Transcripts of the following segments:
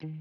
Hello,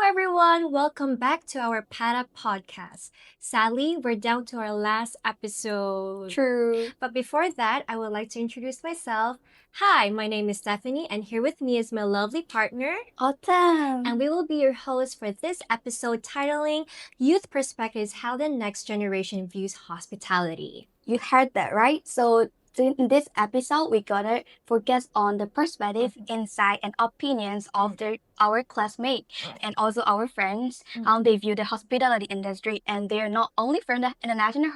everyone. Welcome back to our Pada podcast. Sadly, we're down to our last episode. True. But before that, I would like to introduce myself. Hi, my name is Stephanie, and here with me is my lovely partner. Autumn. And we will be your hosts for this episode titling Youth Perspectives How the Next Generation Views Hospitality. You heard that, right? So in this episode, we gotta focus on the perspective, insight, and opinions of our classmates and also our friends, how they view the hospitality industry. And they're not only from the international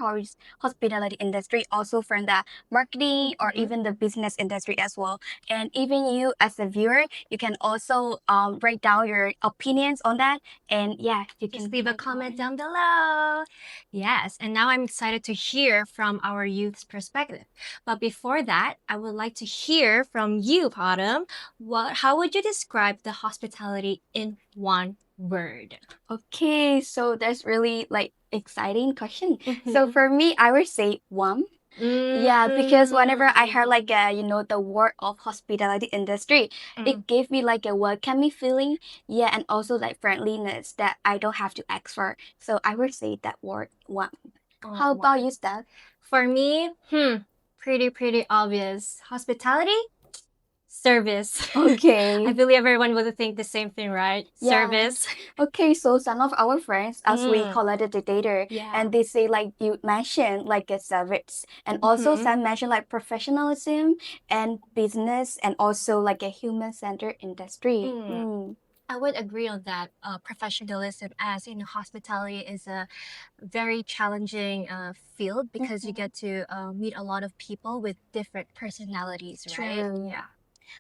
hospitality industry, also from the marketing or even the business industry as well. And even you as a viewer, you can also write down your opinions on that. And yeah, you Just can leave a comment down below. Yes, and now I'm excited to hear from our youth's perspective. But before that, I would like to hear from you, Autumn. How would you describe the hospitality in one word? Okay, so that's really like exciting question. So for me, I would say warm. Yeah, because whenever I heard like the word of hospitality industry, it gave me like a welcoming feeling. Yeah, and also like friendliness that I don't have to ask for. So I would say that word warm. How about you, Steph? For me, pretty obvious. Hospitality, service. Okay. I believe everyone would think the same thing, right? Yeah. Service. Okay, so some of our friends, as we call it the data, Yeah. and they say like you mentioned like a service, and also some mention like professionalism and business, and also like a human-centered industry. I would agree on that. Professionalism, as in hospitality, is a very challenging field because you get to meet a lot of people with different personalities, right? True. Yeah.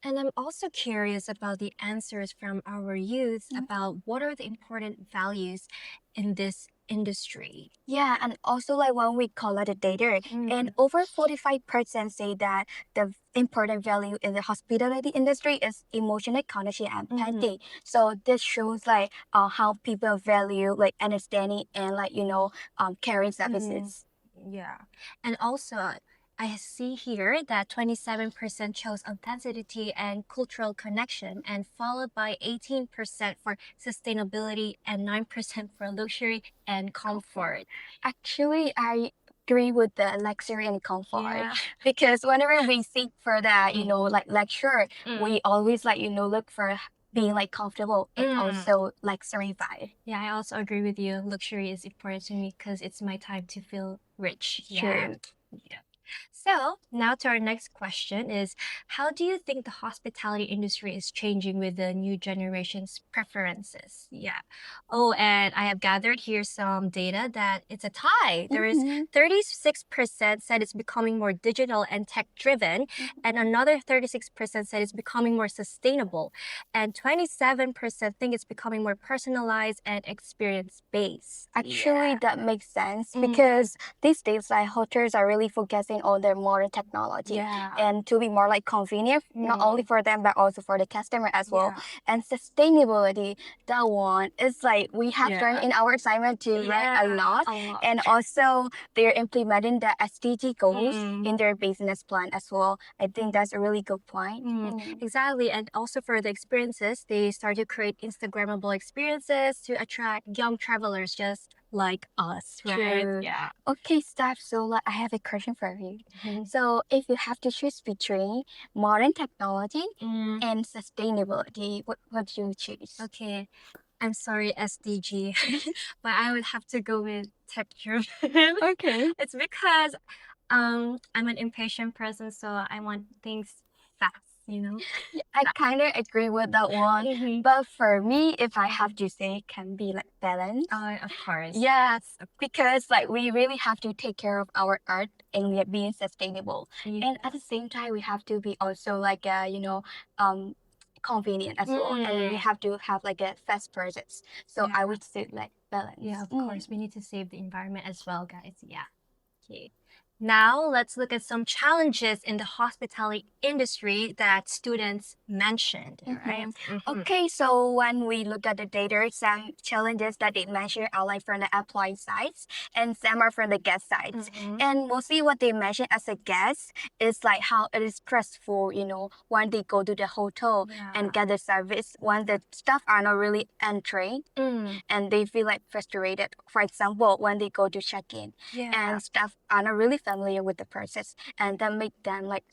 And I'm also curious about the answers from our youth about what are the important values in this industry. Yeah, and also like when we collect the data, and over 45% say that the important value in the hospitality industry is emotional connection and empathy. So this shows like how people value like understanding and like caring services. Yeah. And also, I see here that 27% chose authenticity and cultural connection, and followed by 18% for sustainability and 9% for luxury and comfort. Actually, I agree with the luxury and comfort. Yeah. Because whenever we seek for that, like luxury, we always like look for being like comfortable and also luxury vibe. Yeah, I also agree with you. Luxury is important to me because it's my time to feel rich. True. Yeah. So now to our next question is, how do you think the hospitality industry is changing with the new generation's preferences? Yeah. Oh, and I have gathered here some data that it's a tie. There is 36% said it's becoming more digital and tech driven, and another 36% said it's becoming more sustainable, and 27% think it's becoming more personalized and experience based. Actually, that makes sense because these days, like hotels are really focusing on their modern technology and to be more like convenient, not only for them but also for the customer as well. And sustainability, that one is like we have learned in our assignment to write a lot, and also they're implementing the SDG goals in their business plan as well. I think that's a really good point. Exactly. And also for the experiences, they start to create Instagrammable experiences to attract young travelers just like us, right? True. Yeah. Okay, Steph. So like, I have a question for you. So if you have to choose between modern technology and sustainability, what would you choose? Okay. I'm sorry, SDG, but I would have to go with tech driven. Okay. It's because I'm an impatient person, so I want things fast, you know? Yeah, I kind of agree with that one. But for me, if I have to say, it can be like balance. Of course. Yes, because like we really have to take care of our earth and we are being sustainable. And at the same time, we have to be also like convenient as well. And we have to have like a fast process. So I would say like balance. Yeah, of course. We need to save the environment as well, guys. Yeah. Okay. Now let's look at some challenges in the hospitality industry that students mentioned. Right? Okay, so when we look at the data, some challenges that they mention are like from the employee sides and some are from the guest sides. And mostly what they mention as a guest is like how it is stressful, when they go to the hotel and get the service, when the staff are not really untrained and they feel like frustrated. For example, when they go to check in and staff are not really familiar with the process and that make them like,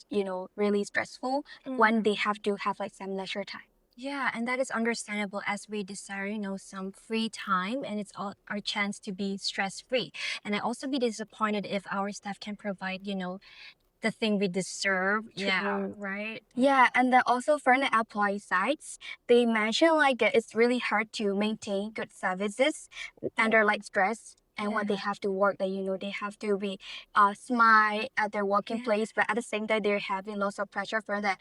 really stressful when they have to have like some leisure time. Yeah, and that is understandable as we desire, some free time and it's all our chance to be stress free. And I also be disappointed if our staff can provide, the thing we deserve. Yeah, right? Yeah, and then also from the employee sides, they mention like it's really hard to maintain good services under like stress and when they have to work that they have to be smart at their working place, but at the same time they're having lots of pressure from the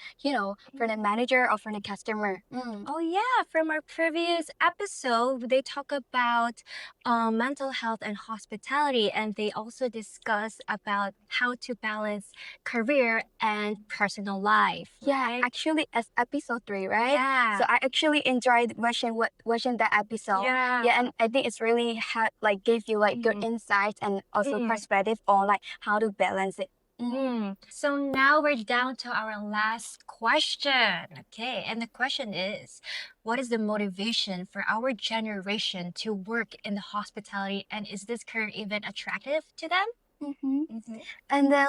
from the manager or from the customer. Oh yeah, from our previous episode, they talk about mental health and hospitality, and they also discuss about how to balance career and personal life. Yeah, Right? actually, as episode 3, right? Yeah. So I actually enjoyed watching that episode. Yeah. And I think it's really like gave you like good insights and also perspective on like how to balance it. So now we're down to our last question. Okay, and the question is, what is the motivation for our generation to work in the hospitality, and is this career even attractive to them? And then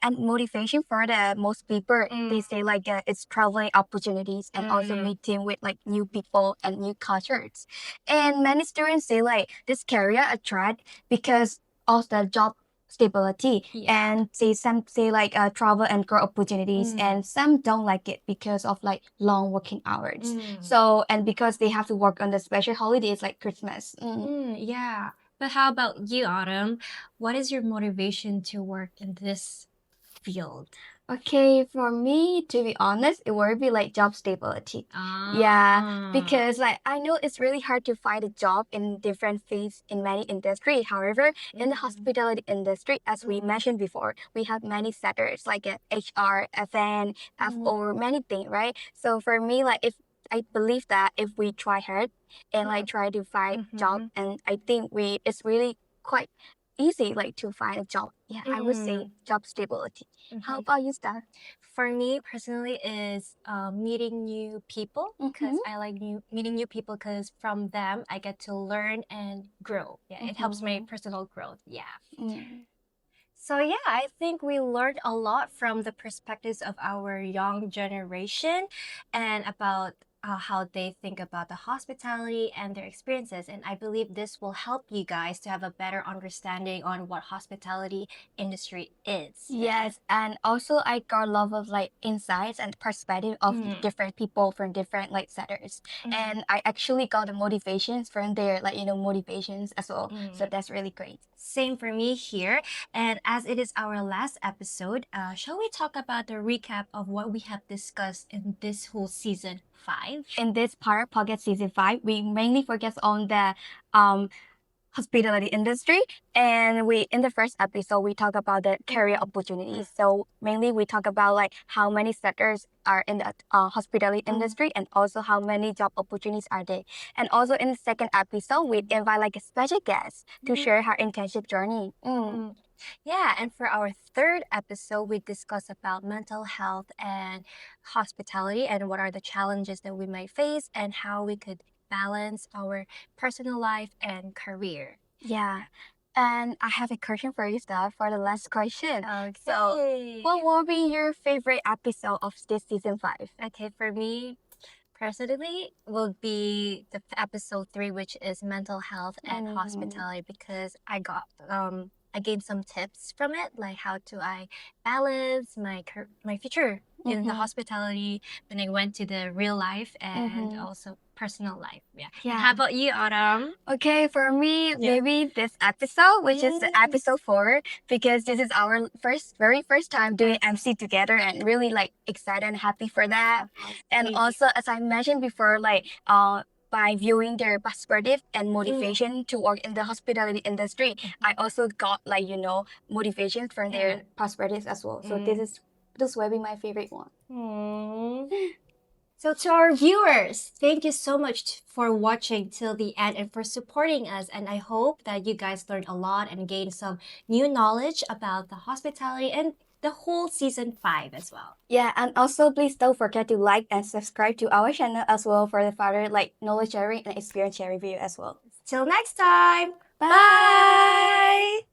and motivation for the most people, they say like it's traveling opportunities and also meeting with like new people and new cultures. And many students say like this career attract because of the job stability and some say like travel and growth opportunities and some don't like it because of like long working hours. So and because they have to work on the special holidays like Christmas. Yeah. But how about you, Autumn? What is your motivation to work in this field? Okay, for me, to be honest, it would be like job stability. Yeah, because like I know it's really hard to find a job in different fields in many industry. However, in the hospitality industry, as we mentioned before, we have many sectors like HR, FN, FO, many things, right? So for me, like if I believe that if we try hard and like try to find job, and I think it's really quite easy like to find a job. Yeah, I would say job stability. How about you, Star? For me personally is meeting new people because I like meeting new people because from them I get to learn and grow. Yeah, it helps my personal growth. Yeah. So yeah, I think we learned a lot from the perspectives of our young generation and about how they think about the hospitality and their experiences. And I believe this will help you guys to have a better understanding on what hospitality industry is. Yes, and also I got a lot of like insights and perspective of different people from different like setters, and I actually got the motivations from their like motivations as well. So that's really great. Same for me here. And as it is our last episode, shall we talk about the recap of what we have discussed in this whole season 5? In this part, Pocket Season 5, we mainly focus on the um hospitality industry, and we in the first episode we talk about the career opportunities. So mainly we talk about like how many sectors are in the hospitality industry and also how many job opportunities are there. And also in the second episode we invite like a special guest to share her internship journey. Yeah, and for our third episode, we discuss about mental health and hospitality and what are the challenges that we might face and how we could balance our personal life and career. Yeah. And I have a question for you, Steph, for the last question. Okay. So, what will be your favorite episode of this season 5? Okay, for me, personally, will be the episode 3, which is mental health and hospitality, because I gained some tips from it, like how to I balance my future in the hospitality when I went to the real life and also personal life. Yeah. Yeah. How about you, Autumn? Okay, for me, maybe this episode, which is the episode 4, because this is our very first time doing MC together, and really like excited and happy for that. And also, as I mentioned before, like by viewing their perspective and motivation to work in the hospitality industry, I also got like motivation from their perspectives as well. So this will be my favorite one. So to our viewers, thank you so much for watching till the end and for supporting us. And I hope that you guys learned a lot and gained some new knowledge about the hospitality and the whole season 5 as well. Yeah, and also please don't forget to like and subscribe to our channel as well for the further like knowledge sharing and experience sharing video as well. Till next time. Bye.